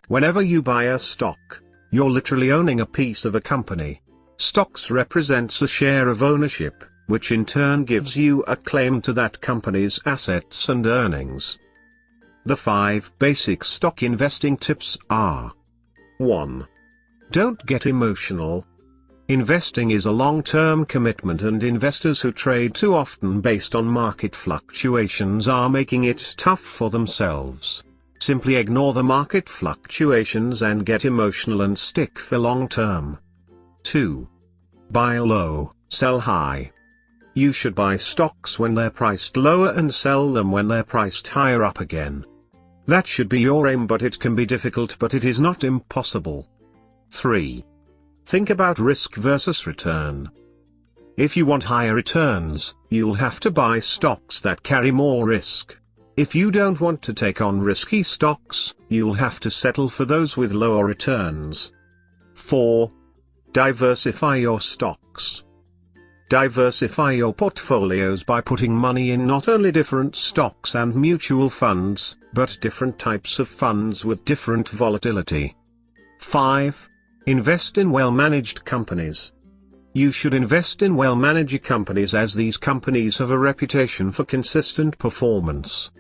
Whenever you buy a stock, you're literally owning a piece of a company. Stocks represents a share of ownership, which in turn gives you a claim to that company's assets and earnings. The 5 basic stock investing tips are: 1. Don't get emotional. Investing is a long-term commitment, and investors who trade too often based on market fluctuations are making it tough for themselves. Simply ignore the market fluctuations and get emotional and stick for long-term. 2. Buy low, sell high. You should buy stocks when they're priced lower and sell them when they're priced higher up again. That should be your aim, but it can be difficult, but it is not impossible. 3. Think about risk versus return. If you want higher returns, you'll have to buy stocks that carry more risk. If you don't want to take on risky stocks, you'll have to settle for those with lower returns. 4. Diversify your stocks. Diversify your portfolios by putting money in not only different stocks and mutual funds, but different types of funds with different volatility. 5. Invest in well-managed companies. You should invest in well-managed companies, as these companies have a reputation for consistent performance.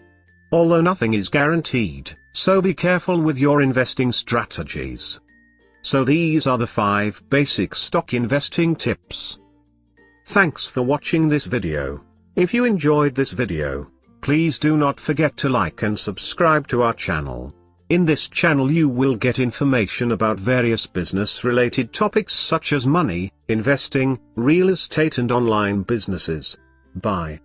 Although nothing is guaranteed, so be careful with your investing strategies. So these are the 5 basic stock investing tips. Thanks for watching this video. If you enjoyed this video, please do not forget to like and subscribe to our channel. In this channel you will get information about various business-related topics such as money, investing, real estate and online businesses. Bye.